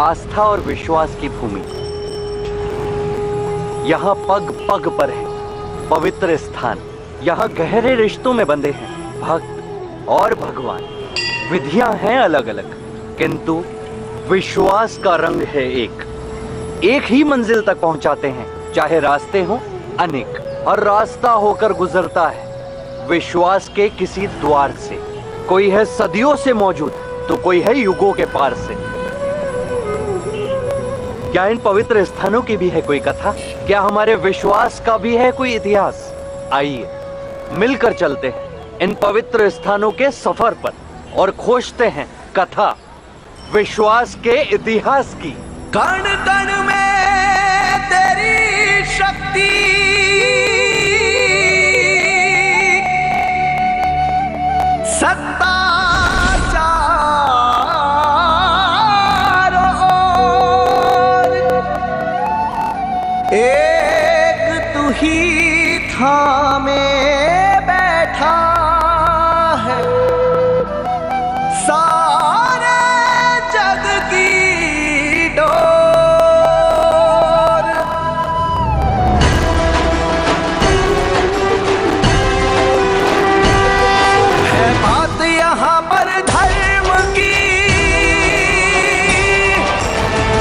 आस्था और विश्वास की भूमि। यहाँ पग पग पर है पवित्र स्थान। यहाँ गहरे रिश्तों में बंधे हैं भक्त और भगवान। विधियां हैं अलग अलग, किंतु विश्वास का रंग है एक ही मंजिल तक पहुंचाते हैं, चाहे रास्ते हों अनेक। हर रास्ता होकर गुजरता है विश्वास के किसी द्वार से। कोई है सदियों से मौजूद, तो कोई है युगों के पार से। क्या इन पवित्र स्थानों की भी है कोई कथा? क्या हमारे विश्वास का भी है कोई इतिहास? आइए मिलकर चलते हैं इन पवित्र स्थानों के सफर पर और खोजते हैं कथा विश्वास के इतिहास की। कण कण में तेरी शक्ति, सत्ता चारों ओर, एक तू ही थामे बैठा है सारे जग की डोर। है बात यहाँ पर धर्म की,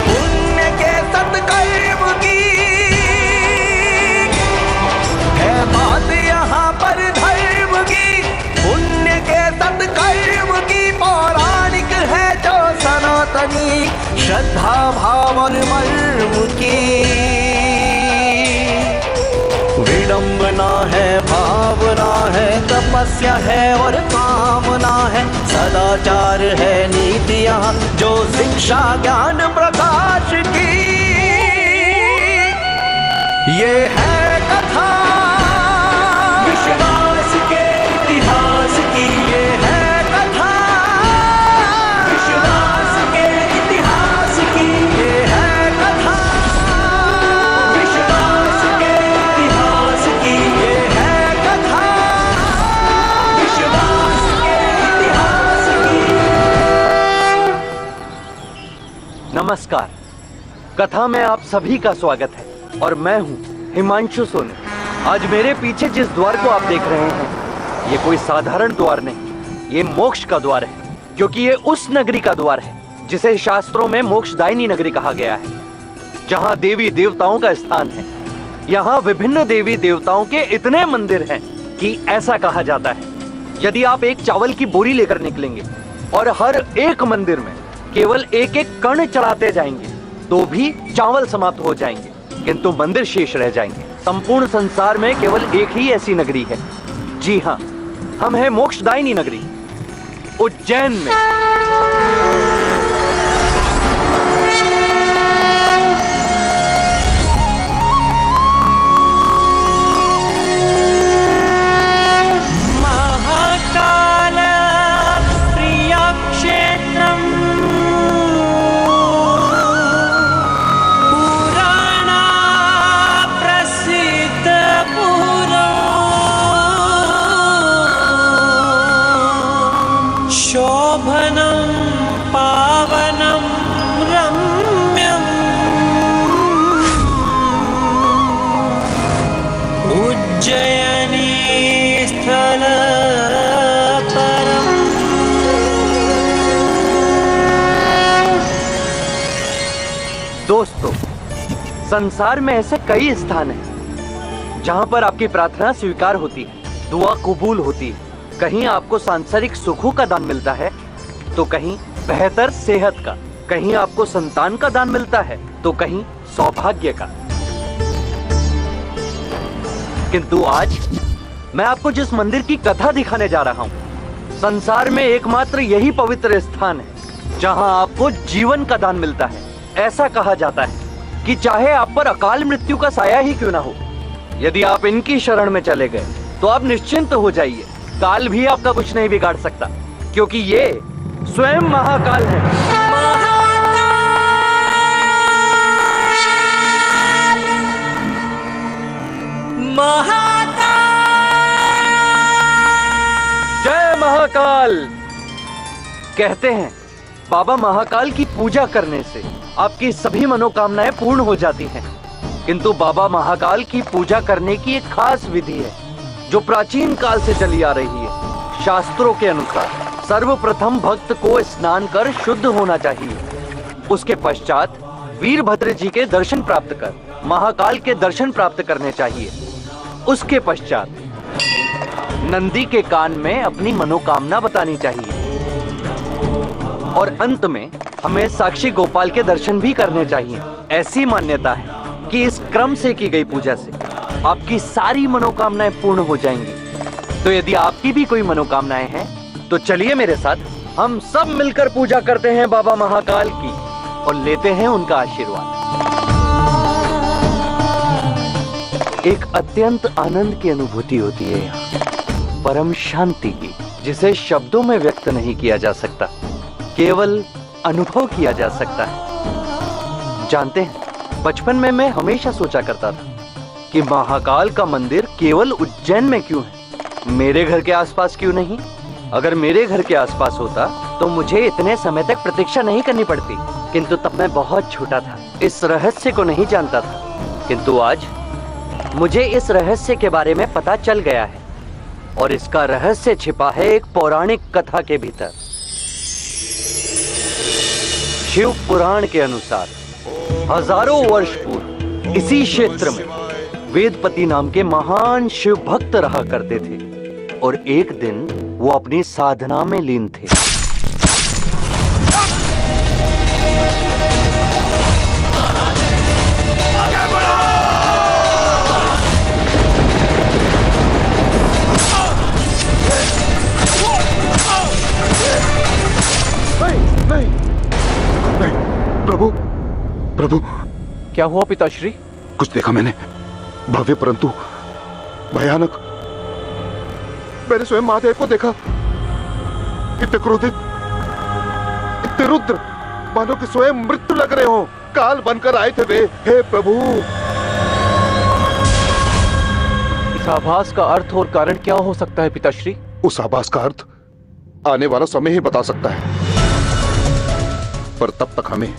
पुण्य के सत्कर्म की। है बात यहाँ पर धर्म की, पुण्य के सत्कर्म की। पौराणिक है जो सनातनी, श्रद्धा भाव और मर्म की। विडंबना है, भावना है, तपस्या है और कामना है। सदाचार है, नीतियाँ जो शिक्षा ज्ञान प्रकाश की। ये है कथा विश्वास के इतिहास की। ये है कथा विश्वास के इतिहास की। ये है कथा विश्वास के इतिहास की। ये है कथा विश्वास के इतिहास की। नमस्कार, कथा में आप सभी का स्वागत है और मैं हूं हिमांशु सोनी। आज मेरे पीछे जिस द्वार को आप देख रहे हैं, ये कोई साधारण द्वार नहीं, ये मोक्ष का द्वार है। क्योंकि ये उस नगरी का द्वार है जिसे शास्त्रों में मोक्षदायिनी नगरी कहा गया है, जहां देवी देवताओं का स्थान है। यहाँ विभिन्न देवी देवताओं के इतने मंदिर हैं कि ऐसा कहा जाता है, यदि आप एक चावल की बोरी लेकर निकलेंगे और हर एक मंदिर में केवल एक एक कण चढ़ाते जाएंगे तो भी चावल समाप्त हो जाएंगे, किंतु मंदिर शेष रह जाएंगे। संपूर्ण संसार में केवल एक ही ऐसी नगरी है। जी हाँ, हम हैं मोक्षदायिनी नगरी, उज्जैन में। महाकाल प्रिय क्षेत्रम, पुराणा प्रसिद्ध पुरम, शोभनं पावनं रम्यम्, उज्जयिनी स्थल परम। दोस्तों, संसार में ऐसे कई स्थान हैं जहां पर आपकी प्रार्थना स्वीकार होती है, दुआ कबूल होती है। कहीं आपको सांसारिक सुखों का दान मिलता है तो कहीं बेहतर सेहत का, कहीं आपको संतान का दान मिलता है तो कहीं सौभाग्य का। किंतु आज मैं आपको जिस मंदिर की कथा दिखाने जा रहा हूं, संसार में एकमात्र यही पवित्र स्थान है जहां आपको जीवन का दान मिलता है। ऐसा कहा जाता है कि चाहे आप पर अकाल मृत्यु का साया ही क्यों ना हो, यदि आप इनकी शरण में चले गए तो आप निश्चिंत हो जाइए। काल भी आपका कुछ नहीं बिगाड़ सकता, क्योंकि ये स्वयं महाकाल है। जय महाकाल। कहते हैं बाबा महाकाल की पूजा करने से आपकी सभी मनोकामनाएं पूर्ण हो जाती हैं। किंतु बाबा महाकाल की पूजा करने की एक खास विधि है जो प्राचीन काल से चली आ रही है। शास्त्रों के अनुसार सर्वप्रथम भक्त को स्नान कर शुद्ध होना चाहिए। उसके पश्चात वीरभद्र जी के दर्शन प्राप्त कर महाकाल के दर्शन प्राप्त करने चाहिए। उसके पश्चात नंदी के कान में अपनी मनोकामना बतानी चाहिए और अंत में हमें साक्षी गोपाल के दर्शन भी करने चाहिए। ऐसी मान्यता है कि इस क्रम से की गई पूजा से आपकी सारी मनोकामनाएं पूर्ण हो जाएंगी। तो यदि आपकी भी कोई मनोकामनाएं हैं तो चलिए मेरे साथ, हम सब मिलकर पूजा करते हैं बाबा महाकाल की और लेते हैं उनका आशीर्वाद। एक अत्यंत आनंद की अनुभूति होती है यहाँ, परम शांति की, जिसे शब्दों में व्यक्त नहीं किया जा सकता, केवल अनुभव किया जा सकता है। जानते हैं, बचपन में मैं हमेशा सोचा करता था कि महाकाल का मंदिर केवल उज्जैन में क्यों है, मेरे घर के आसपास क्यों नहीं। अगर मेरे घर के आसपास होता तो मुझे इतने समय तक प्रतीक्षा नहीं करनी पड़ती। किंतु तब मैं बहुत छोटा था, इस रहस्य को नहीं जानता था। किंतु आज मुझे इस रहस्य के बारे में पता चल गया है और इसका रहस्य छिपा है एक पौराणिक कथा के भीतर। शिव पुराण के अनुसार हजारों वर्ष पूर्व इसी क्षेत्र में वेदपति नाम के महान शिव भक्त रहा करते थे और एक दिन वो अपनी साधना में लीन थे। प्रभु, प्रभु, क्या हुआ पिताश्री? कुछ देखा मैंने, भव्य परंतु भयानक। मैंने स्वयं महादेव को देखा, इतने क्रोधित, इतने रुद्र, मानो कि स्वयं मृत्यु लग रहे हो। काल बनकर आए थे वे। हे प्रभु, इस आभास का अर्थ और कारण क्या हो सकता है पिताश्री? उस आभास का अर्थ आने वाला समय ही बता सकता है, पर तब तक हमें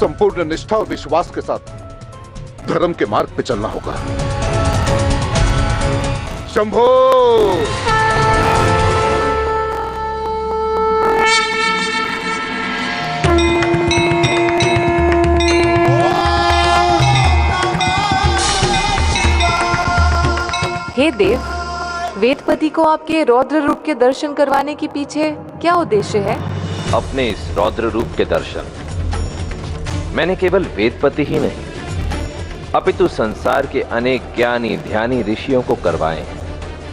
संपूर्ण निष्ठा और विश्वास के साथ धर्म के मार्ग पे चलना होगा। शंभो! हे देव, वेदपति को आपके रौद्र रूप के दर्शन करवाने के पीछे क्या उद्देश्य है? अपने इस रौद्र रूप के दर्शन मैंने केवल वेदपति ही नहीं अपितु संसार के अनेक ज्ञानी ध्यानी ऋषियों को करवाए हैं,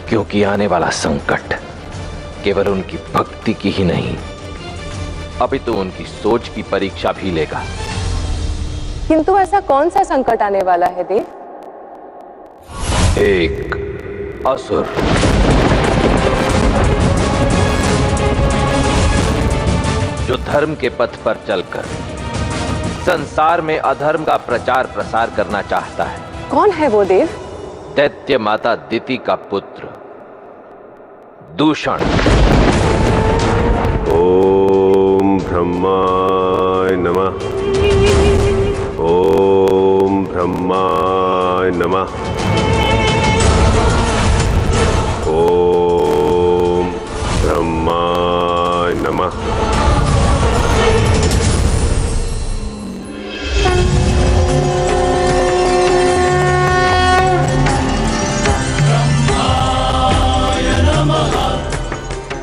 क्योंकि आने वाला संकट केवल उनकी भक्ति की ही नहीं अपितु उनकी सोच की परीक्षा भी लेगा। किंतु ऐसा कौन सा संकट आने वाला है देव? एक असुर, जो धर्म के पथ पर चलकर संसार में अधर्म का प्रचार प्रसार करना चाहता है। कौन है वो देव? दैत्य माता दिति का पुत्र दूषण। ओम ब्रह्माय नमः। ओम ब्रह्माय नमः। ओम ब्रह्माय नमः।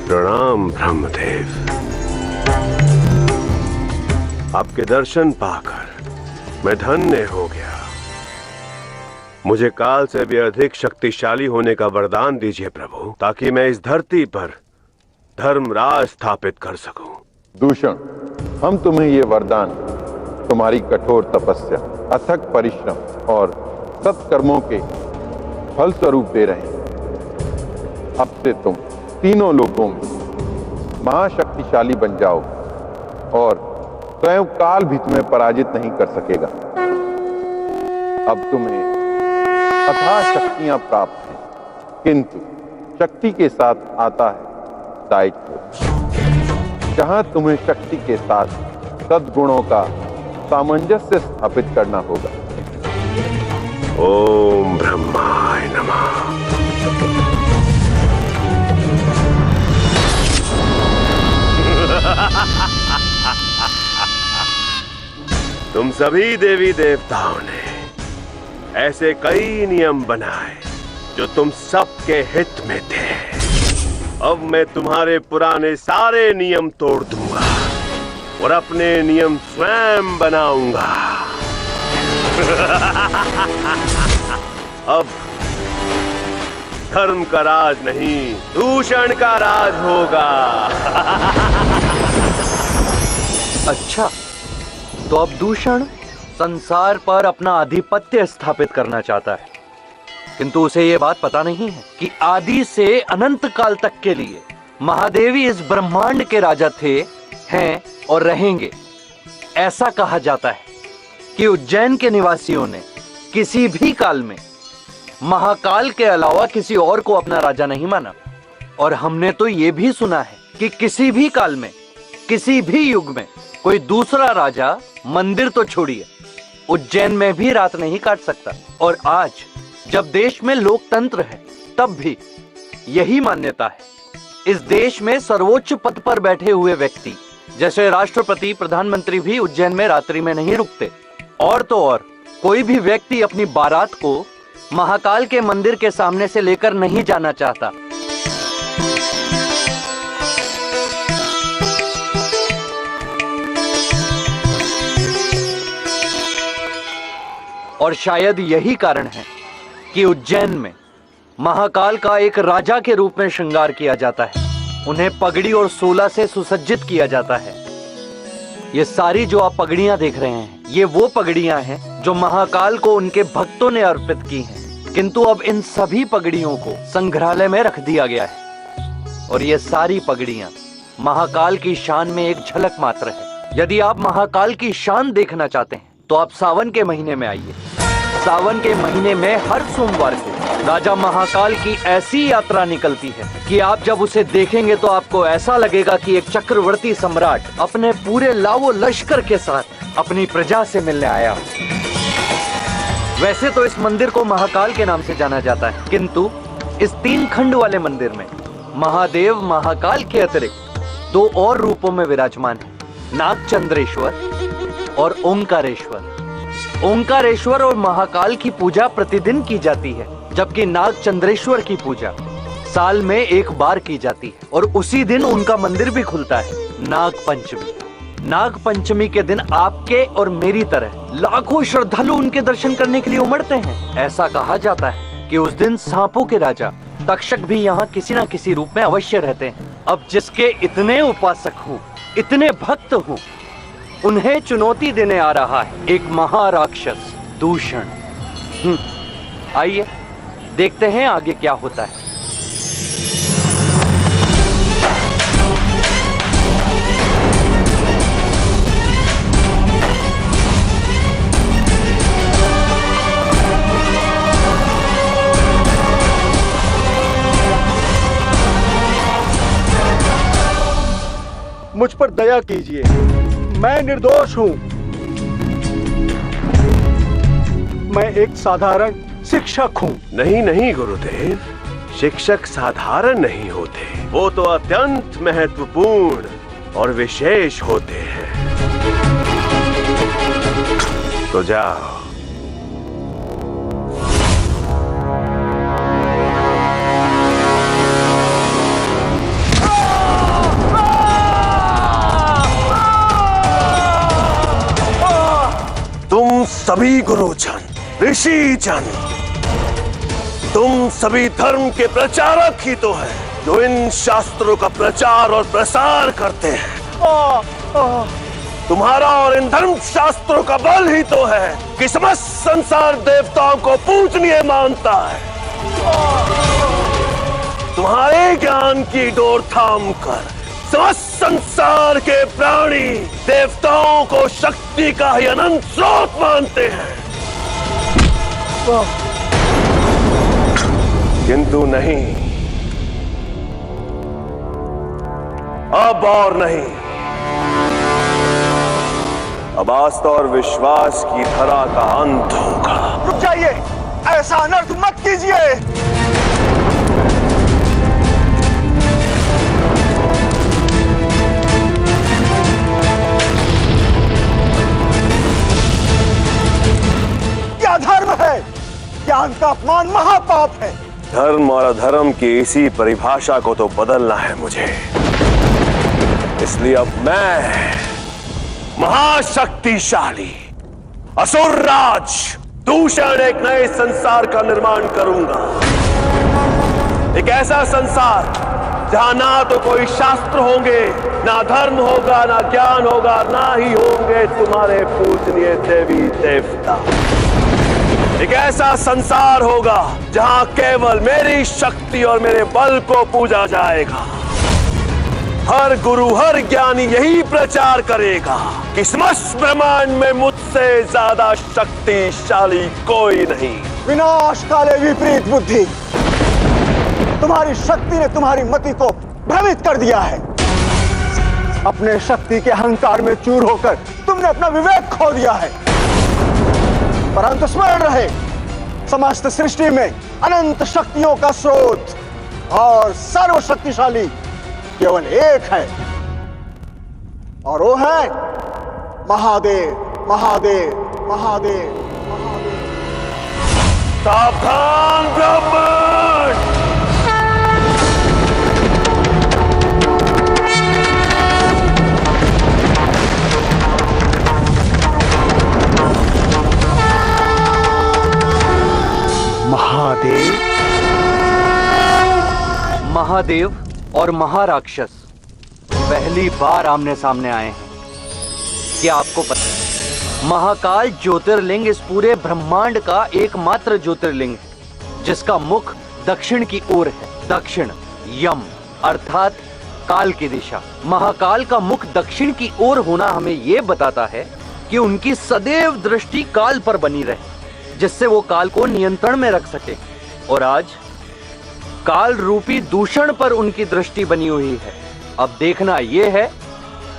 प्रणाम ब्रह्मदेव। आपके दर्शन पाकर मैं धन्य हो गया। मुझे काल से भी अधिक शक्तिशाली होने का वरदान दीजिए प्रभु, ताकि मैं इस धरती पर धर्मराज स्थापित कर सकूं। दूषण, हम तुम्हें ये वरदान तुम्हारी कठोर तपस्या, अथक परिश्रम और सत्कर्मों के फल स्वरूप दे रहे हैं। अब से तुम तीनों लोकों में महाशक्तिशाली बन जाओ और स्वयं काल भी तुम्हें पराजित नहीं कर सकेगा। अब तुम्हें अथाह शक्तियां प्राप्त हैं, किंतु शक्ति के साथ आता है दायित्व। जहां तुम्हें शक्ति के साथ सद्गुणों का सामंजस्य स्थापित करना होगा। ओम ब्रह्माय नमः। तुम सभी देवी देवताओं ने ऐसे कई नियम बनाए जो तुम सबके हित में थे। अब मैं तुम्हारे पुराने सारे नियम तोड़ दूंगा और अपने नियम स्वयं बनाऊंगा। अब धर्म का राज नहीं, दूषण का राज होगा। अच्छा, तो अब दूषण संसार पर अपना आधिपत्य स्थापित करना चाहता है, किंतु उसे यह बात पता नहीं है कि आदि से अनंत काल तक के लिए महादेवी इस ब्रह्मांड के राजा थे, हैं और रहेंगे। ऐसा कहा जाता है कि उज्जैन के निवासियों ने किसी भी काल में महाकाल के अलावा किसी और को अपना राजा नहीं माना। और हमने तो यह भी सुना है कि किसी भी काल में, किसी भी युग में कोई दूसरा राजा मंदिर तो छोड़िए, उज्जैन में भी रात नहीं काट सकता। और आज जब देश में लोकतंत्र है, तब भी यही मान्यता है। इस देश में सर्वोच्च पद पर बैठे हुए व्यक्ति जैसे राष्ट्रपति, प्रधानमंत्री भी उज्जैन में रात्रि में नहीं रुकते। और तो और कोई भी व्यक्ति अपनी बारात को महाकाल के मंदिर के सामने से लेकर नहीं जाना चाहता। और शायद यही कारण है कि उज्जैन में महाकाल का एक राजा के रूप में श्रृंगार किया जाता है। उन्हें पगड़ी और सोला से सुसज्जित किया जाता है। ये सारी जो आप पगड़ियां देख रहे हैं, ये वो पगड़ियां हैं जो महाकाल को उनके भक्तों ने अर्पित की हैं। किंतु अब इन सभी पगड़ियों को संग्रहालय में रख दिया गया है और ये सारी पगड़ियां महाकाल की शान में एक झलक मात्र है। यदि आप महाकाल की शान देखना चाहते हैं तो आप सावन के महीने में आइए। सावन के महीने में हर सोमवार को राजा महाकाल की ऐसी यात्रा निकलती है कि आप जब उसे देखेंगे तो आपको ऐसा लगेगा कि एक चक्रवर्ती सम्राट अपने पूरे लावो लश्कर के साथ अपनी प्रजा से मिलने आया। वैसे तो इस मंदिर को महाकाल के नाम से जाना जाता है, किंतु इस 3 खंड वाले मंदिर में महादेव महाकाल के अतिरिक्त 2 और रूपों में विराजमान है, नागचंद्रेश्वर और ओंकारेश्वर। ओंकारेश्वर और महाकाल की पूजा प्रतिदिन की जाती है, जबकि नागचंद्रेश्वर की पूजा साल में एक बार की जाती है और उसी दिन उनका मंदिर भी खुलता है, नागपंचमी। नागपंचमी के दिन आपके और मेरी तरह लाखों श्रद्धालु उनके दर्शन करने के लिए उमड़ते हैं। ऐसा कहा जाता है कि उस दिन सांपों के राजा तक्षक भी यहाँ किसी न किसी रूप में अवश्य रहते हैं। अब जिसके इतने उपासक हूँ, इतने भक्त हूँ, उन्हें चुनौती देने आ रहा है एक महाराक्षस दूषण। आइए देखते हैं आगे क्या होता है। मुझ पर दया कीजिए, मैं निर्दोष हूं। मैं एक साधारण शिक्षक हूं। नहीं नहीं गुरुदेव, शिक्षक साधारण नहीं होते, वो तो अत्यंत महत्वपूर्ण और विशेष होते हैं। तो जाओ। तुम सभी गुरुजन, ऋषि जन, तुम सभी धर्म के प्रचारक ही तो हैं, जो इन शास्त्रों का प्रचार और प्रसार करते हैं। तुम्हारा और इन धर्म शास्त्रों का बल ही तो है कि समस्त संसार देवताओं को पूजनीय मानता है। तुम्हारे ज्ञान की डोर थाम कर समस्त संसार के प्राणी देवताओं को शक्ति का ही अनंत स्रोत मानते हैं। किंतु नहीं, अब और नहीं। अब आस्था और विश्वास की धरा का अंत होगा। रुक जाइए, ऐसा अनर्थ मत कीजिए। क्या धर्म है? ज्ञान का अपमान महापाप है। धर्म और अधर्म की इसी परिभाषा को तो बदलना है मुझे। इसलिए अब मैं महाशक्तिशाली असुर राज दूषण एक नए संसार का निर्माण करूंगा। एक ऐसा संसार जहां ना तो कोई शास्त्र होंगे, ना धर्म होगा, ना ज्ञान होगा, ना ही होंगे तुम्हारे पूजनीय देवी देवता। एक ऐसा संसार होगा जहां केवल मेरी शक्ति और मेरे बल को पूजा जाएगा। हर गुरु हर ज्ञानी यही प्रचार करेगा कि समस्त ब्रह्मांड में मुझसे ज्यादा शक्तिशाली कोई नहीं। विनाश काले विपरीत बुद्धि, तुम्हारी शक्ति ने तुम्हारी मति को भ्रमित कर दिया है। अपने शक्ति के अहंकार में चूर होकर तुमने अपना विवेक खो दिया है। परंतु स्मरण रहे, समस्त सृष्टि में अनंत शक्तियों का स्रोत और सर्वशक्तिशाली केवल एक है, और वो है महादेव। महादेव महादेव महादेव। सावधान ब्राह्मण! महादेव महादेव और महाराक्षस पहली बार आमने सामने आए हैं। क्या आपको पता है, महाकाल ज्योतिर्लिंग इस पूरे ब्रह्मांड का एकमात्र ज्योतिर्लिंग है जिसका मुख दक्षिण की ओर है। दक्षिण यम अर्थात काल की दिशा। महाकाल का मुख दक्षिण की ओर होना हमें यह बताता है कि उनकी सदैव दृष्टि काल पर बनी रहे, जिससे वो काल को नियंत्रण में रख सके। और आज काल रूपी दूषण पर उनकी दृष्टि बनी हुई है। अब देखना यह है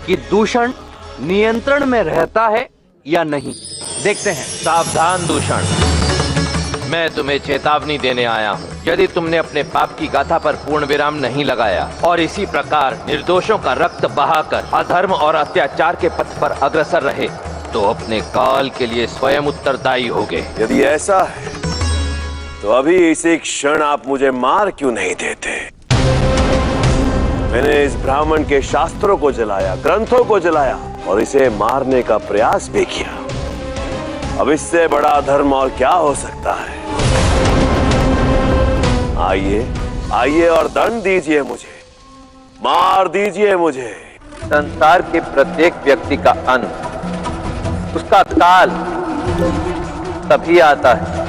कि दूषण नियंत्रण में रहता है या नहीं। देखते हैं। सावधान दूषण, मैं तुम्हें चेतावनी देने आया हूँ। यदि तुमने अपने पाप की गाथा पर पूर्ण विराम नहीं लगाया और इसी प्रकार निर्दोषों का रक्त बहाकर अधर्म और अत्याचार के पथ पर अग्रसर रहे तो अपने काल के लिए स्वयं उत्तरदायी होगे। यदि ऐसा है तो अभी इसी क्षण आप मुझे मार क्यों नहीं देते? मैंने इस ब्राह्मण के शास्त्रों को जलाया, ग्रंथों को जलाया और इसे मारने का प्रयास भी किया। अब इससे बड़ा धर्म और क्या हो सकता है? आइए आइए और दंड दीजिए मुझे, मार दीजिए मुझे। संसार के प्रत्येक व्यक्ति का अंत, उसका काल तभी आता है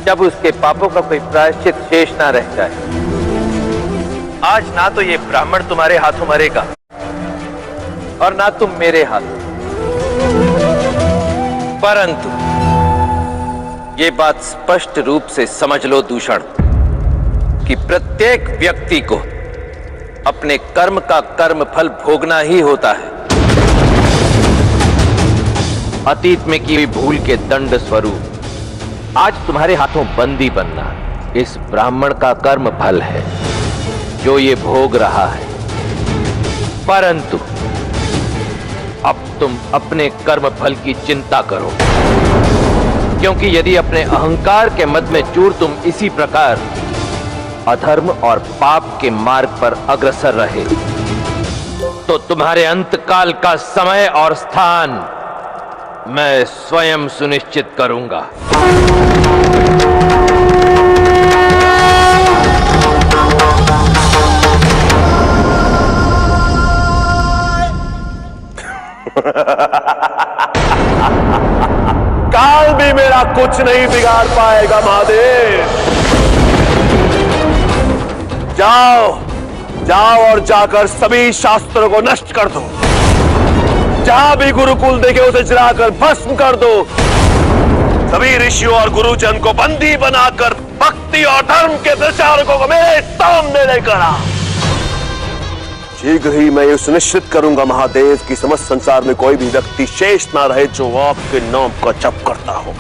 जब उसके पापों का कोई प्रायश्चित शेष ना रह जाए। आज ना तो ये ब्राह्मण तुम्हारे हाथों मरेगा और ना तुम मेरे हाथों, परंतु ये बात स्पष्ट रूप से समझ लो दूषण कि प्रत्येक व्यक्ति को अपने कर्म का कर्म फल भोगना ही होता है। अतीत में की हुई भूल के दंड स्वरूप आज तुम्हारे हाथों बंदी बनना इस ब्राह्मण का कर्म फल है जो ये भोग रहा है। परंतु अब तुम अपने कर्म फल की चिंता करो, क्योंकि यदि अपने अहंकार के मद में चूर तुम इसी प्रकार अधर्म और पाप के मार्ग पर अग्रसर रहे तो तुम्हारे अंतकाल का समय और स्थान मैं स्वयं सुनिश्चित करूंगा। काल भी मेरा कुछ नहीं बिगाड़ पाएगा महादेव। जाओ जाओ और जाकर सभी शास्त्रों को नष्ट कर दो। जहां भी गुरुकुल देखे उसे जलाकर भस्म कर दो। सभी ऋषियों और गुरुजन को बंदी बनाकर भक्ति और धर्म के प्रचारकों को मेरे सामने लेकर आ। शीघ्र ही मैं ये सुनिश्चित करूंगा महादेव कि समस्त संसार में कोई भी व्यक्ति शेष ना रहे जो आपके नाम का जप करता हो।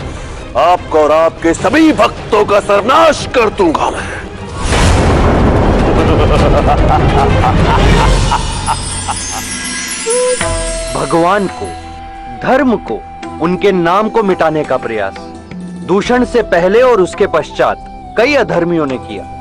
आपको और आपके सभी भक्तों का सर्वनाश कर दूंगा मैं। भगवान को, धर्म को, उनके नाम को मिटाने का प्रयास दूषण से पहले और उसके पश्चात कई अधर्मियों ने किया।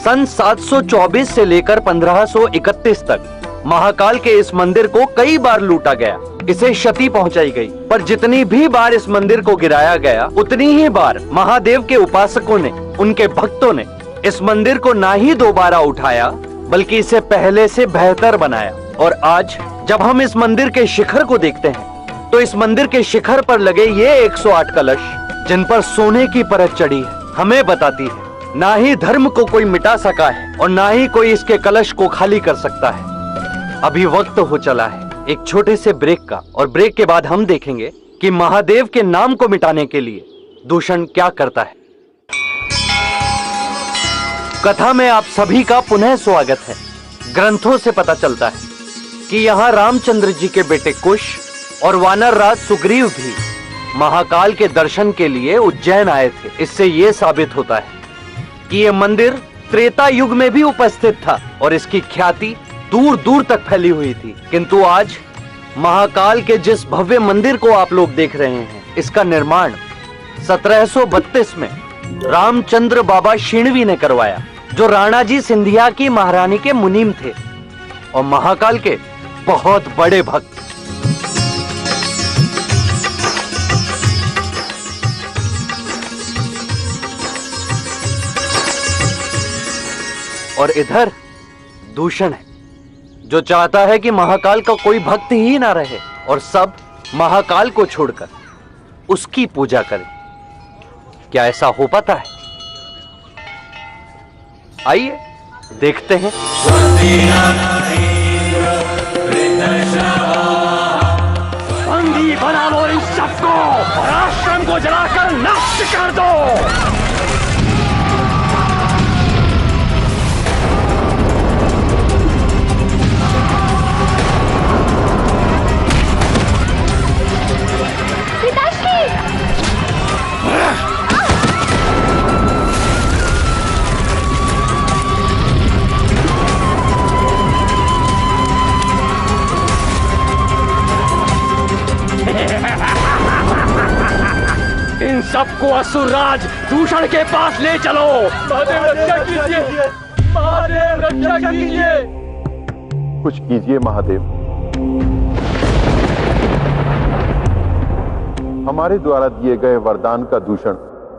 सन 724 से लेकर 1531 तक महाकाल के इस मंदिर को कई बार लूटा गया, इसे क्षति पहुंचाई गई। पर जितनी भी बार इस मंदिर को गिराया गया, उतनी ही बार महादेव के उपासकों ने, उनके भक्तों ने इस मंदिर को ना ही दोबारा उठाया बल्कि इसे पहले से बेहतर बनाया। और आज जब हम इस मंदिर के शिखर को देखते हैं तो इस मंदिर के शिखर पर लगे ये 108 कलश जिन पर सोने की परत चढ़ी है, हमें बताती है ना ही धर्म को कोई मिटा सका है और ना ही कोई इसके कलश को खाली कर सकता है। अभी वक्त हो चला है एक छोटे से ब्रेक का, और ब्रेक के बाद हम देखेंगे कि महादेव के नाम को मिटाने के लिए दूषण क्या करता है। कथा में आप सभी का पुनः स्वागत है। ग्रंथों से पता चलता है कि यहाँ रामचंद्र जी के बेटे कुश और वानर राज सुग्रीव भी महाकाल के दर्शन के लिए उज्जैन आए थे। इससे यह साबित होता है कि यह मंदिर त्रेता युग में भी उपस्थित था और इसकी ख्याति दूर दूर तक फैली हुई थी। किंतु आज महाकाल के जिस भव्य मंदिर को आप लोग देख रहे हैं, इसका निर्माण 1732 में रामचंद्र बाबा शिणवी ने करवाया, जो राणा जी सिंधिया की महारानी के मुनीम थे और महाकाल के बहुत बड़े भक्त। और इधर दूषण है जो चाहता है कि महाकाल का कोई भक्त ही ना रहे और सब महाकाल को छोड़कर उसकी पूजा करें। क्या ऐसा हो पाता है? आइए देखते हैं। बंदी बना लो इन सबको और आश्रम को जलाकर नष्ट कर दो। इन सबको असुरराज दूषण के पास ले चलो। महादेव रक्षा कीजिए, महादेव रक्षा कीजिए। कुछ कीजिए महादेव। हमारे द्वारा दिए गए वरदान का दूषण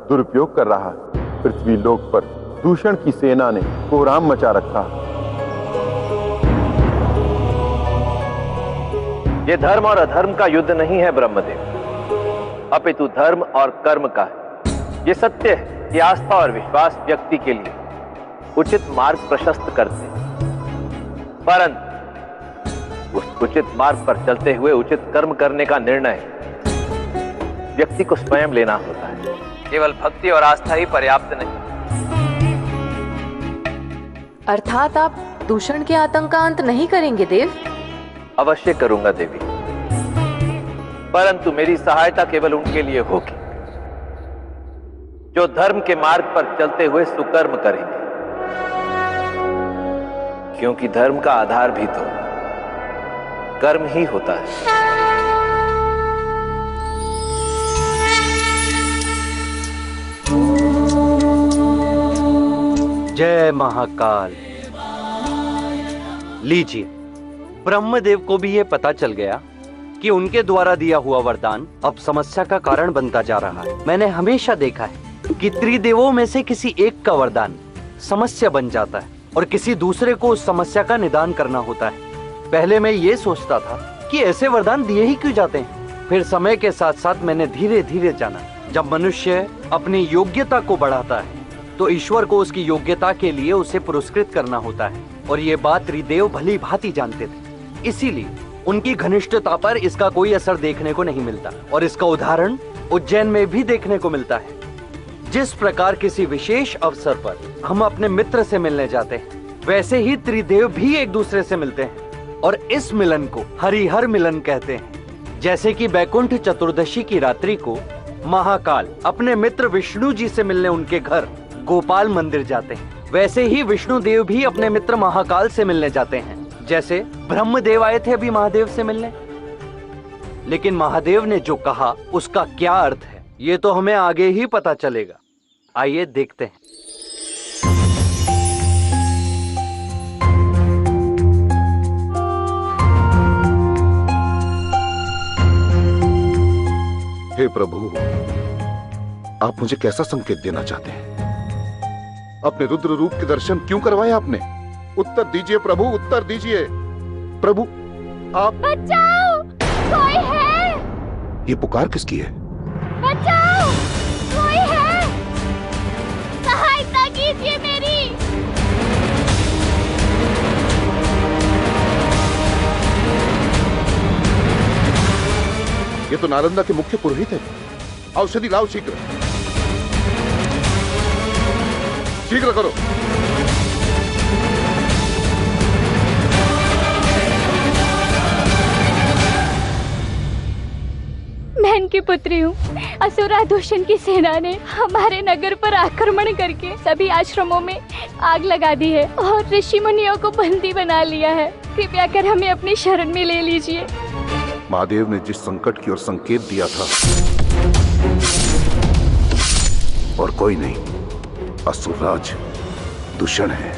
दुरुपयोग कर रहा है। पृथ्वी लोक पर दूषण की सेना ने कोहराम मचा रखा। ये धर्म और अधर्म का युद्ध नहीं है ब्रह्मदेव, अपितु धर्म और कर्म का है। ये सत्य है कि आस्था और विश्वास व्यक्ति के लिए उचित मार्ग प्रशस्त करते हैं, परंतु उस उचित मार्ग पर चलते हुए उचित कर्म करने का निर्णय व्यक्ति को स्वयं लेना होता है। केवल भक्ति और आस्था ही पर्याप्त नहीं। अर्थात आप दूषण के आतंक का अंत नहीं करेंगे देव? अवश्य करूंगा देवी, परंतु मेरी सहायता केवल उनके लिए होगी जो धर्म के मार्ग पर चलते हुए सुकर्म करेंगे, क्योंकि धर्म का आधार भी तो कर्म ही होता है। जय महाकाल। लीजिए, ब्रह्मदेव को भी यह पता चल गया कि उनके द्वारा दिया हुआ वरदान अब समस्या का कारण बनता जा रहा है। मैंने हमेशा देखा है कि त्रिदेवों में से किसी एक का वरदान समस्या बन जाता है और किसी दूसरे को उस समस्या का निदान करना होता है। पहले मैं ये सोचता था कि ऐसे वरदान दिए ही क्यों जाते हैं। फिर समय के साथ साथ मैंने धीरे धीरे जाना, जब मनुष्य अपनी योग्यता को बढ़ाता है तो ईश्वर को उसकी योग्यता के लिए उसे पुरस्कृत करना होता है। और ये बात त्रिदेव भली भांति जानते थे, इसीलिए उनकी घनिष्ठता पर इसका कोई असर देखने को नहीं मिलता। और इसका उदाहरण उज्जैन में भी देखने को मिलता है। जिस प्रकार किसी विशेष अवसर पर हम अपने मित्र से मिलने जाते हैं वैसे ही त्रिदेव भी एक दूसरे से मिलते हैं और इस मिलन को हरिहर मिलन कहते हैं। जैसे कि बैकुंठ चतुर्दशी की रात्रि को महाकाल अपने मित्र विष्णु जी से मिलने उनके घर गोपाल मंदिर जाते हैं, वैसे ही विष्णु देव भी अपने मित्र महाकाल से मिलने जाते हैं। जैसे ब्रह्मदेव आए थे अभी महादेव से मिलने, लेकिन महादेव ने जो कहा उसका क्या अर्थ है ये तो हमें आगे ही पता चलेगा। आइए देखते हैं। हे प्रभु, आप मुझे कैसा संकेत देना चाहते हैं? अपने रुद्र रूप के दर्शन क्यों करवाए आपने? उत्तर दीजिए प्रभु, उत्तर दीजिए। प्रभु आप बचाओ, कोई है? ये पुकार किसकी है? बचाओ, कोई है? सहायता कीजिए मेरी। ये तो नालंदा के मुख्य पुरोहित है। औषधि लाओ, शीघ्र शीघ्र करो। मैं इनकी पुत्री हूँ। असुरा दूषण की सेना ने हमारे नगर पर आक्रमण करके सभी आश्रमों में आग लगा दी है और ऋषि मुनियों को बंदी बना लिया है। कृपया कर हमें अपनी शरण में ले लीजिए। महादेव ने जिस संकट की ओर संकेत दिया था, और कोई नहीं, असुरराज दूषण है।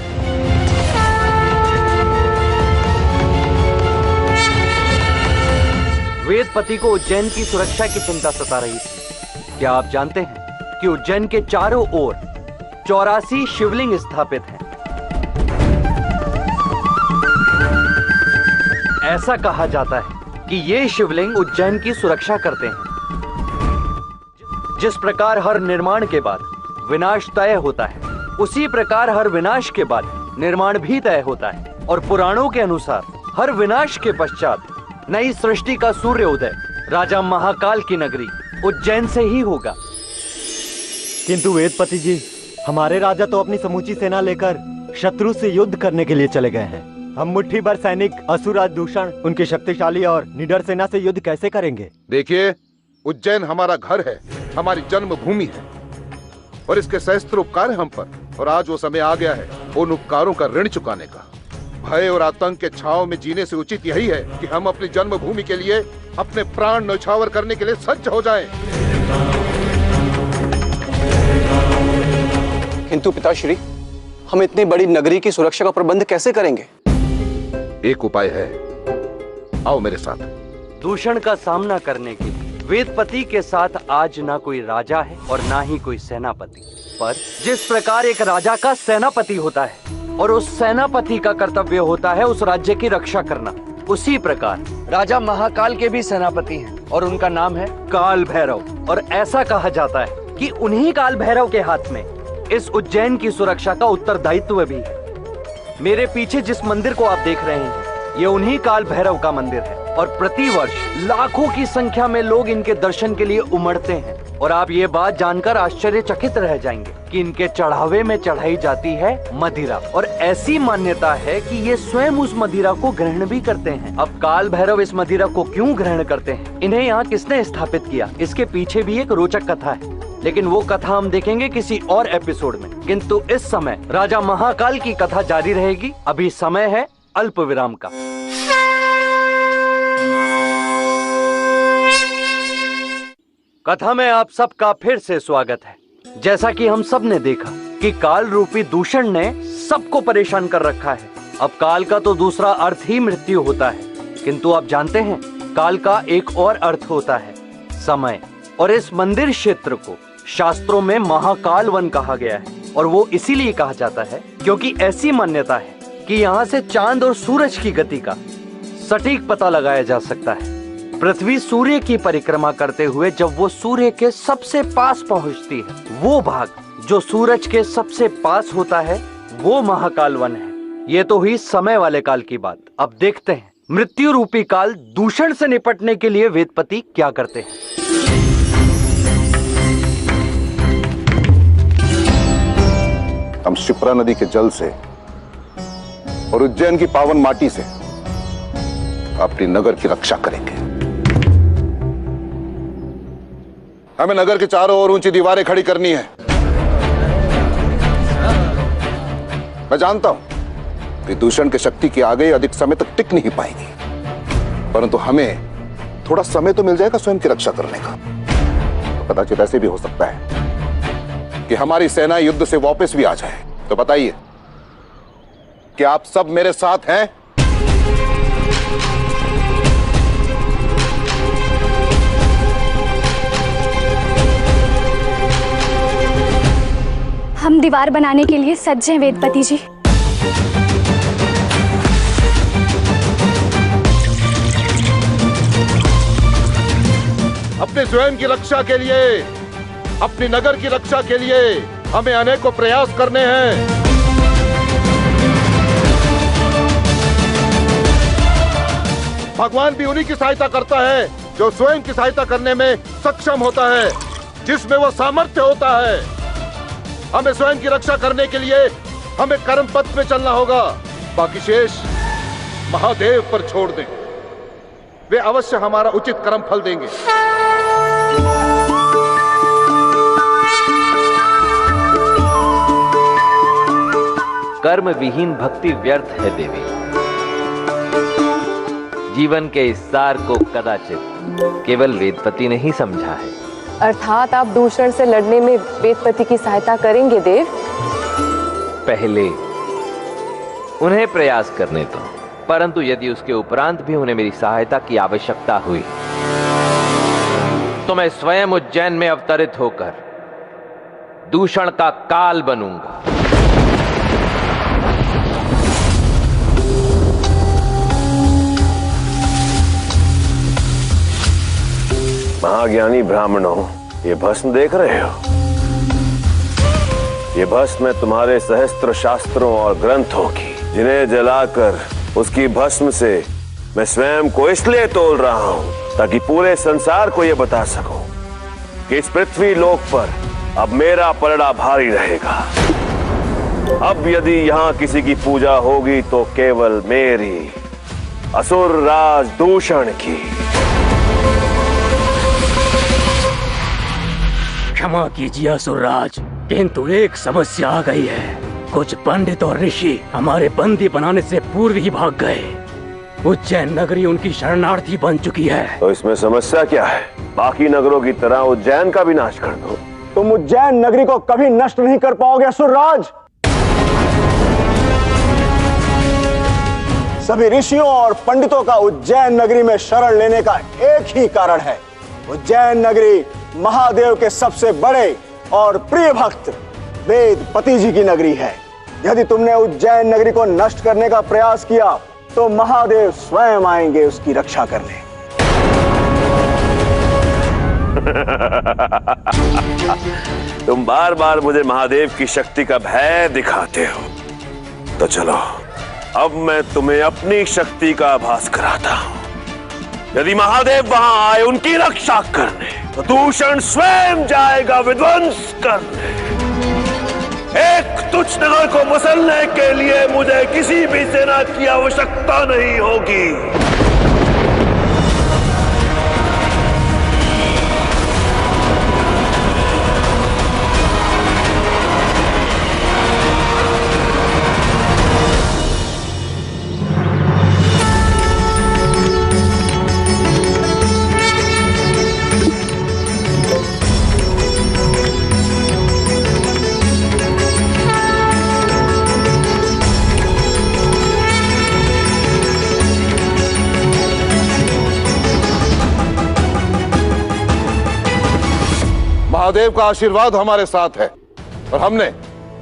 वेदपति को उज्जैन की सुरक्षा की चिंता सता रही थी। क्या आप जानते हैं कि उज्जैन के चारों ओर 84 शिवलिंग स्थापित हैं। ऐसा कहा जाता है कि ये शिवलिंग उज्जैन की सुरक्षा करते हैं। जिस प्रकार हर निर्माण के बाद विनाश तय होता है, उसी प्रकार हर विनाश के बाद निर्माण भी तय होता है। और पुराणों के अनुसार हर विनाश के पश्चात नई सृष्टि का सूर्य उदय राजा महाकाल की नगरी उज्जैन से ही होगा। किंतु वेदपति जी, हमारे राजा तो अपनी समूची सेना लेकर शत्रु से युद्ध करने के लिए चले गए हैं। हम मुट्ठी भर सैनिक असुरराज दूषण उनकी शक्तिशाली और निडर सेना से युद्ध कैसे करेंगे? देखिए, उज्जैन हमारा घर है, हमारी जन्मभूमि है और इसके सहस्त्र उपकार है हम पर। और आज वो समय आ गया है उन उपकारों का ऋण चुकाने का। भय और आतंक के छाव में जीने से उचित यही है कि हम अपनी जन्मभूमि के लिए अपने प्राण न्यौछावर करने के लिए सज्ज हो जाएं। किंतु पिताश्री, हम इतनी बड़ी नगरी की सुरक्षा का प्रबंध कैसे करेंगे? एक उपाय है, आओ मेरे साथ। दूषण का सामना करने के लिए वेदपति के साथ आज ना कोई राजा है और ना ही कोई सेनापति, पर जिस प्रकार एक राजा का सेनापति होता है और उस सेनापति का कर्तव्य होता है उस राज्य की रक्षा करना, उसी प्रकार राजा महाकाल के भी सेनापति हैं और उनका नाम है काल भैरव। और ऐसा कहा जाता है कि उन्हीं काल भैरव के हाथ में इस उज्जैन की सुरक्षा का उत्तरदायित्व भी है। मेरे पीछे जिस मंदिर को आप देख रहे हैं, ये उन्हीं काल भैरव का मंदिर है और प्रतिवर्ष लाखों की संख्या में लोग इनके दर्शन के लिए उमड़ते हैं। और आप ये बात जानकर आश्चर्यचकित रह जाएंगे कि इनके चढ़ावे में चढ़ाई जाती है मदिरा, और ऐसी मान्यता है कि ये स्वयं उस मदिरा को ग्रहण भी करते हैं। अब काल भैरव इस मदिरा को क्यों ग्रहण करते हैं, इन्हें यहाँ किसने स्थापित किया, इसके पीछे भी एक रोचक कथा है, लेकिन वो कथा हम देखेंगे किसी और एपिसोड में। किंतु इस समय राजा महाकाल की कथा जारी रहेगी। अभी समय है अल्प विराम का। कथा में आप सबका फिर से स्वागत है। जैसा कि हम सब ने देखा कि काल रूपी दूषण ने सबको परेशान कर रखा है। अब काल का तो दूसरा अर्थ ही मृत्यु होता है, किंतु आप जानते हैं काल का एक और अर्थ होता है समय। और इस मंदिर क्षेत्र को शास्त्रों में महाकाल वन कहा गया है, और वो इसीलिए कहा जाता है क्योंकि ऐसी मान्यता है कि यहाँ से चांद और सूरज की गति का सटीक पता लगाया जा सकता है। पृथ्वी सूर्य की परिक्रमा करते हुए जब वो सूर्य के सबसे पास पहुंचती है, वो भाग जो सूरज के सबसे पास होता है वो महाकाल वन है। ये तो हुई समय वाले काल की बात। अब देखते हैं मृत्यु रूपी काल दूषण से निपटने के लिए वेदपति क्या करते हैं। हम शिप्रा नदी के जल से और उज्जैन की पावन माटी से अपनी नगर की रक्षा करेंगे। हमें नगर के चारों ओर ऊंची दीवारें खड़ी करनी है। मैं जानता हूं कि दूषण की शक्ति की आगे अधिक समय तक टिक नहीं पाएगी, परंतु हमें थोड़ा समय तो मिल जाएगा स्वयं की रक्षा करने का। तो कदाचित ऐसे भी हो सकता है कि हमारी सेना युद्ध से वापस भी आ जाए। तो बताइए, क्या आप सब मेरे साथ हैं? हम दीवार बनाने के लिए सज्ज हैं वेदपति जी। अपने स्वयं की रक्षा के लिए, अपनी नगर की रक्षा के लिए हमें अनेकों प्रयास करने हैं। भगवान भी उन्हीं की सहायता करता है जो स्वयं की सहायता करने में सक्षम होता है, जिसमें वो सामर्थ्य होता है। हमें स्वयं की रक्षा करने के लिए हमें कर्म पथ पे चलना होगा, बाकी शेष महादेव पर छोड़ दें। वे अवश्य हमारा उचित कर्म फल देंगे। कर्म विहीन भक्ति व्यर्थ है देवी। जीवन के इस सार को कदाचित केवल वेदपति ने ही समझा है। अर्थात आप दूषण से लड़ने में वेदपति की सहायता करेंगे देव? पहले उन्हें प्रयास करने दो, परंतु यदि उसके उपरांत भी उन्हें मेरी सहायता की आवश्यकता हुई तो मैं स्वयं उज्जैन में अवतरित होकर दूषण का काल बनूंगा। महाज्ञानी ब्राह्मणों, ये भस्म देख रहे हो? ये भस्म है तुम्हारे सहस्त्र शास्त्रों और ग्रंथों की, जिन्हें जलाकर उसकी भस्म से मैं स्वयं को इसलिए तोल रहा हूं ताकि पूरे संसार को यह बता सकूं कि इस पृथ्वी लोक पर अब मेरा पलड़ा भारी रहेगा। अब यदि यहां किसी की पूजा होगी तो केवल मेरी, असुर राज दूषण की। क्षमा कीजिए असुरराज, किंतु एक समस्या आ गई है। कुछ पंडित और ऋषि हमारे बंदी बनाने से पूर्व ही भाग गए। उज्जैन नगरी उनकी शरणार्थी बन चुकी है। तो इसमें समस्या क्या है? बाकी नगरों की तरह उज्जैन का भी नाश कर दो। तुम उज्जैन नगरी को कभी नष्ट नहीं कर पाओगे असुरराज। सभी ऋषियों और पंडितों का उज्जैन नगरी में शरण लेने का एक ही कारण है। उज्जैन नगरी महादेव के सबसे बड़े और प्रिय भक्त वेदपति जी की नगरी है। यदि तुमने उज्जैन नगरी को नष्ट करने का प्रयास किया तो महादेव स्वयं आएंगे उसकी रक्षा करने। तुम बार बार मुझे महादेव की शक्ति का भय दिखाते हो, तो चलो अब मैं तुम्हें अपनी शक्ति का आभास कराता हूं। यदि महादेव वहां आए उनकी रक्षा करने, तो दूषण स्वयं जाएगा विध्वंस करने। एक तुच्छ नगर को मसलने के लिए मुझे किसी भी सेना की आवश्यकता नहीं होगी। महादेव का आशीर्वाद हमारे साथ है और हमने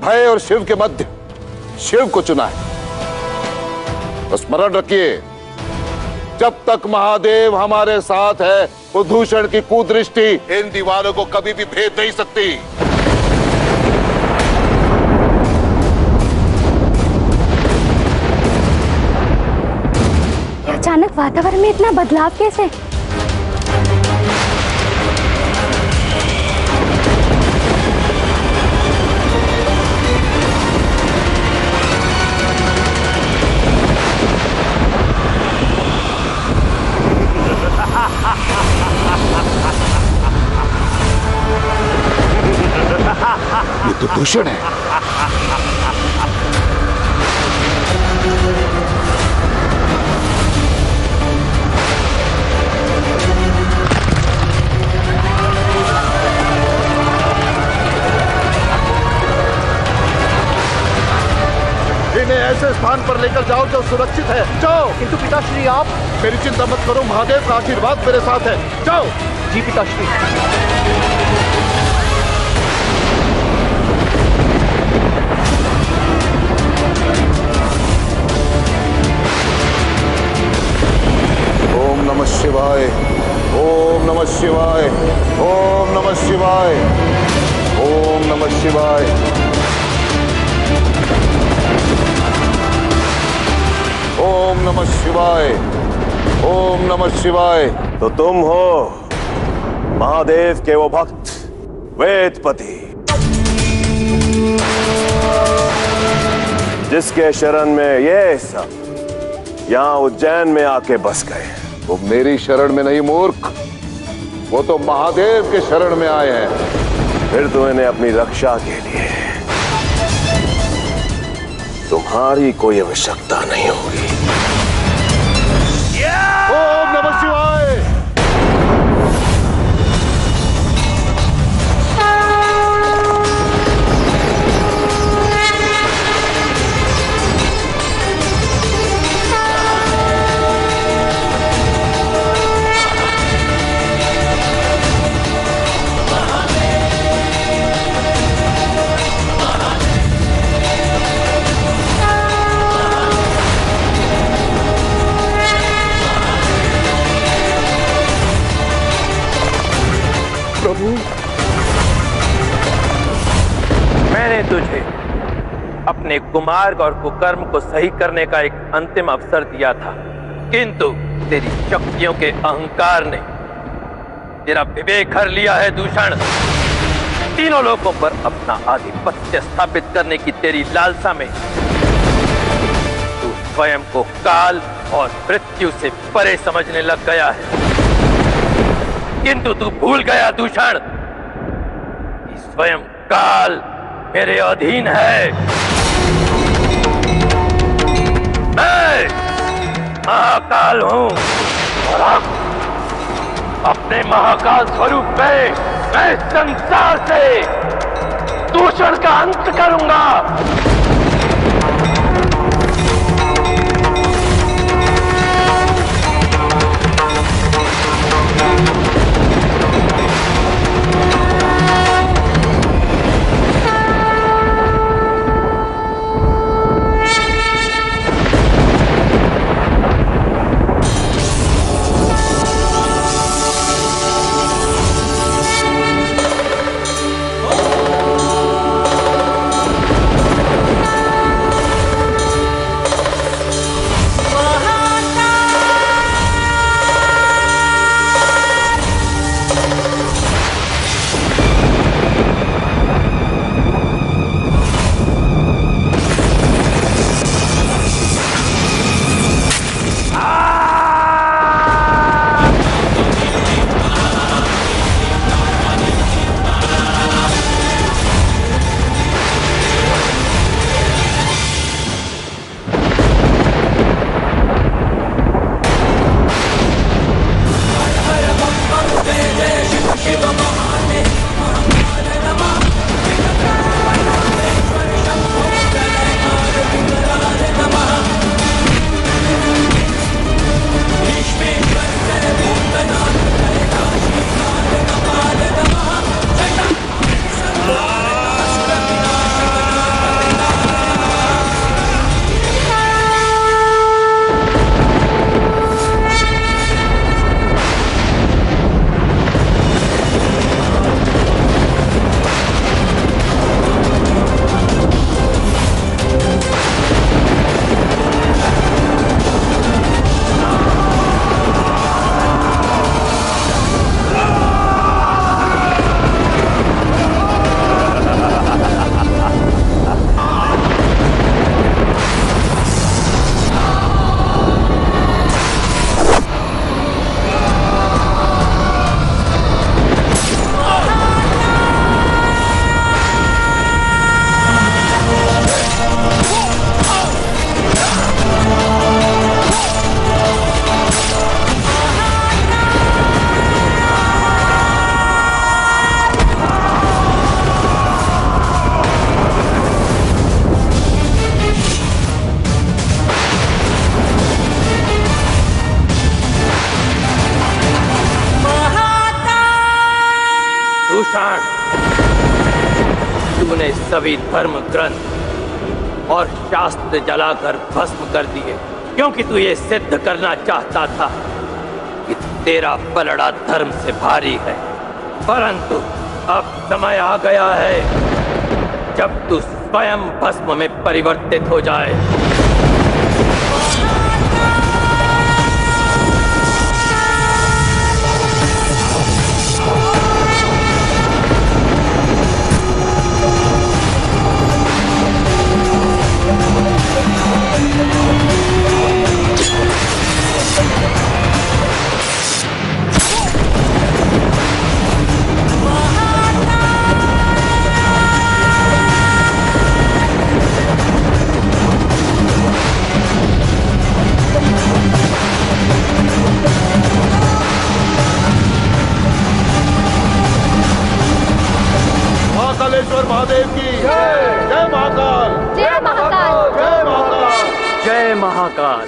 भय और शिव के मध्य शिव को चुना है। तो स्मरण रखिए, जब तक महादेव हमारे साथ है वो दूषण की कुदृष्टि इन दीवारों को कभी भी भेद नहीं सकती। अचानक वातावरण में इतना बदलाव कैसे? दूषण है। इन्हें ऐसे स्थान पर लेकर जाओ जो सुरक्षित है। जाओ। किंतु पिताश्री आप। मेरी चिंता मत करो, महादेव का आशीर्वाद मेरे साथ है। जाओ। जी पिताश्री। ओम नमः शिवाय, ओम नमः शिवाय, ओम नमः शिवाय, ओम नमः शिवाय। ओम नमः शिवाय, ओम नमः शिवाय। तो तुम हो महादेव के वो भक्त वेदपति, जिसके शरण में ये सब यहां उज्जैन में आके बस गए। वो मेरी शरण में नहीं मूर्ख, वो तो महादेव के शरण में आए हैं। फिर तो इन्हें अपनी रक्षा के लिए तुम्हारी कोई आवश्यकता नहीं होगी। ओम नमः शिवाय। मैंने तुझे अपने कुमार्ग और कुकर्म को सही करने का एक अंतिम अवसर दिया था, किंतु तेरी शक्तियों के अहंकार ने तेरा विवेक हर लिया है। दूषण, तीनों लोगों पर अपना आधिपत्य स्थापित करने की तेरी लालसा में तू स्वयं को काल और मृत्यु से परे समझने लग गया है। किंतु तू भूल गया दूषण कि स्वयं काल मेरे अधीन है। मैं महाकाल हूं और अब अपने महाकाल स्वरूप में मैं संसार से दूषण का अंत करूंगा। दूषण, तूने सभी धर्म ग्रंथ और शास्त्र जलाकर भस्म कर दिए, क्योंकि तू ये सिद्ध करना चाहता था कि तेरा पलड़ा धर्म से भारी है। परंतु अब समय आ गया है जब तू स्वयं भस्म में परिवर्तित हो जाए। महाकालेश्वर महादेव की जय। जय महाकाल। जय महाकाल। जय महाकाल। जय महाकाल।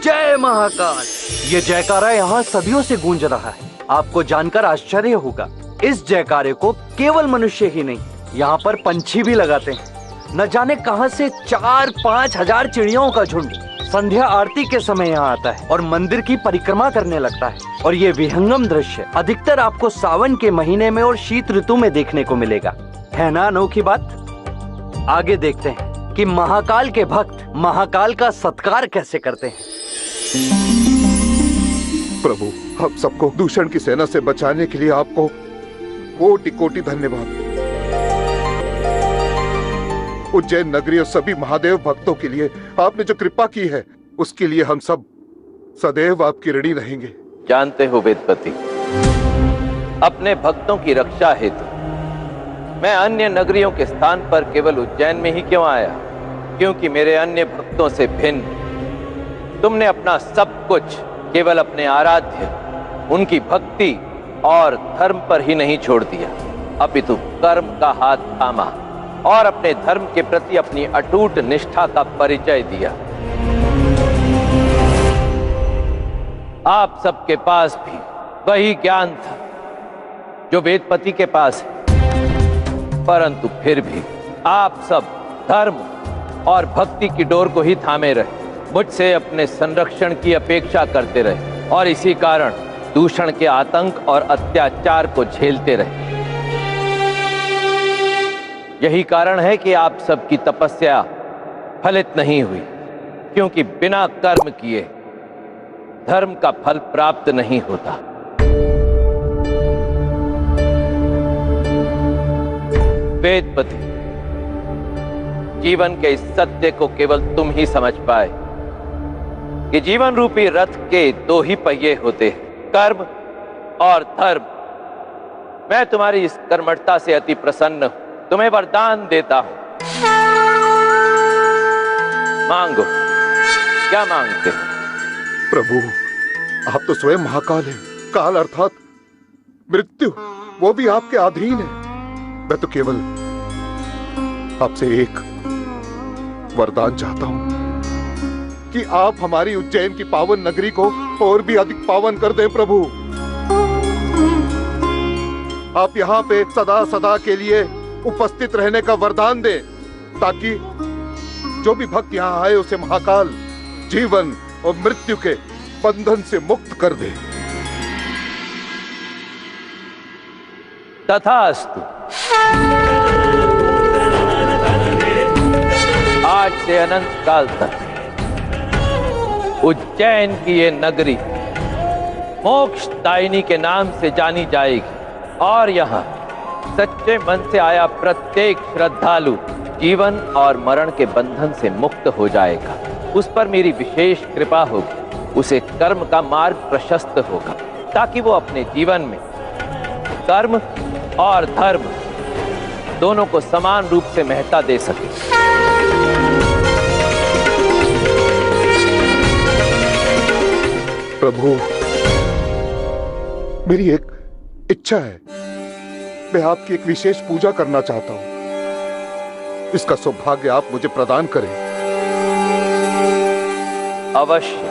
जय महाकाल। ये जयकारा यहाँ सदियों से गूंज रहा है। आपको जानकर आश्चर्य होगा, इस जयकारे को केवल मनुष्य ही नहीं, यहाँ पर पंछी भी लगाते हैं। न जाने कहां से 4-5 हजार चिड़ियों का झुंड संध्या आरती के समय यहाँ आता है और मंदिर की परिक्रमा करने लगता है। और ये विहंगम दृश्य अधिकतर आपको सावन के महीने में और शीत ऋतु में देखने को मिलेगा। है ना अनोखी बात। आगे देखते हैं कि महाकाल के भक्त महाकाल का सत्कार कैसे करते हैं। प्रभु, हम सबको दूषण की सेना से बचाने के लिए आपको कोटि कोटि धन्यवाद। उज्जैन नगरी और सभी महादेव भक्तों के लिए आपने जो कृपा की है, उसके लिए हम सब सदैव आपकी ऋणी रहेंगे। जानते हो वेदपति, अपने भक्तों की रक्षा हेतु मैं अन्य नगरियों के स्थान पर केवल उज्जैन में ही क्यों आया? क्योंकि मेरे अन्य भक्तों से भिन्न तुमने अपना सब कुछ केवल अपने आराध्य, उनकी भक्ति और धर्म पर ही नहीं छोड़ दिया, अपितु कर्म का हाथ थामा और अपने धर्म के प्रति अपनी अटूट निष्ठा का परिचय दिया। आप सबके पास भी वही ज्ञान था जो वेदपति के पास है, परंतु फिर भी आप सब धर्म और भक्ति की डोर को ही थामे रहे, मुझसे अपने संरक्षण की अपेक्षा करते रहे और इसी कारण दूषण के आतंक और अत्याचार को झेलते रहे। यही कारण है कि आप सबकी तपस्या फलित नहीं हुई, क्योंकि बिना कर्म किए धर्म का फल प्राप्त नहीं होता। वेदपति, जीवन के इस सत्य को केवल तुम ही समझ पाए कि जीवन रूपी रथ के दो ही पहिए होते हैं, कर्म और धर्म। मैं तुम्हारी इस कर्मठता से अति प्रसन्न हूं, तुम्हें वरदान देता हूं। मांगो, क्या मांगते हो? प्रभु, आप तो स्वयं महाकाल हैं। काल अर्थात मृत्यु, वो भी आपके अधीन है। मैं तो केवल आपसे एक वरदान चाहता हूं कि आप हमारी उज्जैन की पावन नगरी को और भी अधिक पावन कर दें। प्रभु, आप यहाँ पे सदा सदा के लिए उपस्थित रहने का वरदान दें, ताकि जो भी भक्त यहाँ आए उसे महाकाल जीवन और मृत्यु के बंधन से मुक्त कर दे। तथास्तु। आज से अनंत काल तक उज्जैन की ये नगरी मोक्षदायिनी के नाम से जानी जाएगी और यहाँ सच्चे मन से आया प्रत्येक श्रद्धालु जीवन और मरण के बंधन से मुक्त हो जाएगा। उस पर मेरी विशेष कृपा होगी, उसे कर्म का मार्ग प्रशस्त होगा, ताकि वो अपने जीवन में कर्म और धर्म दोनों को समान रूप से महत्ता दे सके। प्रभु, मेरी एक इच्छा है। मैं आपकी एक विशेष पूजा करना चाहता हूं। इसका सौभाग्य आप मुझे प्रदान करें। अवश्य।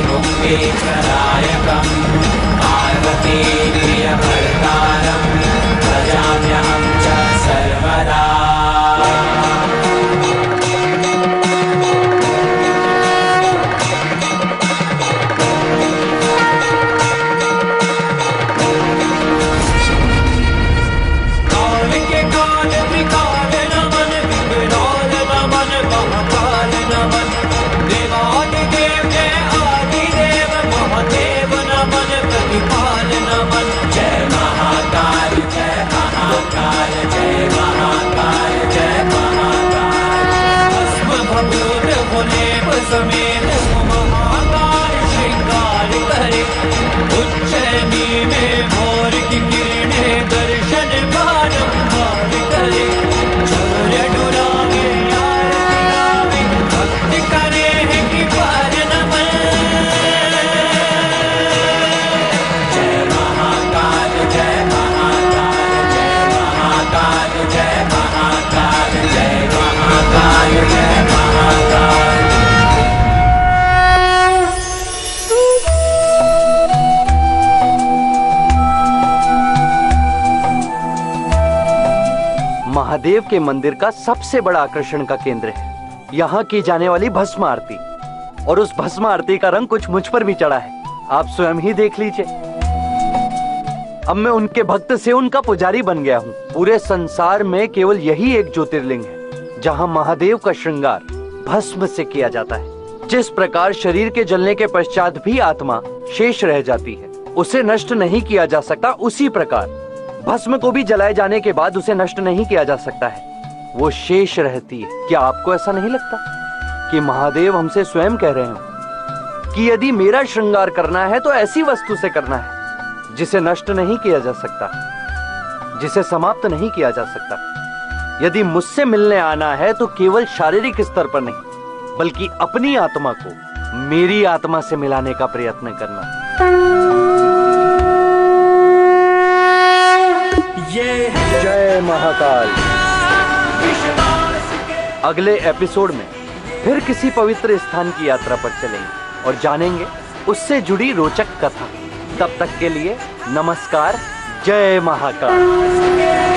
मुक्तिप्रदायकम् पार्वतीप्रियभर्तारम् भजाम्यहं च सर्वदा। समेत महाकाल श्रृंगार करे उज्जैनी में भोर की किरणें दर्शन बारंबार करे। चोर डुरावे आरती गावे भक्ति करे है कि पार नमन। जय महाकाल जय महाकाल जय महाकाल जय महाकाल जय महाकाल जय महाकाल। महादेव के मंदिर का सबसे बड़ा आकर्षण का केंद्र है यहाँ की जाने वाली भस्म आरती, और उस भस्म आरती का रंग कुछ मुझ पर भी चढ़ा है, आप स्वयं ही देख लीजिए। अब मैं उनके भक्त से उनका पुजारी बन गया हूँ। पूरे संसार में केवल यही एक ज्योतिर्लिंग है जहाँ महादेव का श्रृंगार भस्म से किया जाता है। जिस प्रकार शरीर के जलने के पश्चात भी आत्मा शेष रह जाती है, उसे नष्ट नहीं किया जा सकता, उसी प्रकार भस्म को भी जलाए जाने के बाद उसे नष्ट नहीं किया जा सकता है, वो शेष रहती है। क्या आपको ऐसा नहीं लगता कि महादेव हमसे स्वयं कह रहे हो कि यदि मेरा श्रृंगार करना है तो ऐसी वस्तु से करना है जिसे नष्ट नहीं किया जा सकता, जिसे समाप्त नहीं किया जा सकता। यदि मुझसे मिलने आना है तो केवल शारीरिक स्तर पर नहीं, बल्कि अपनी आत्मा को मेरी आत्मा से मिलाने का प्रयत्न करना। जय महाकाल। अगले एपिसोड में फिर किसी पवित्र स्थान की यात्रा पर चलेंगे और जानेंगे उससे जुड़ी रोचक कथा। तब तक के लिए नमस्कार। जय महाकाल।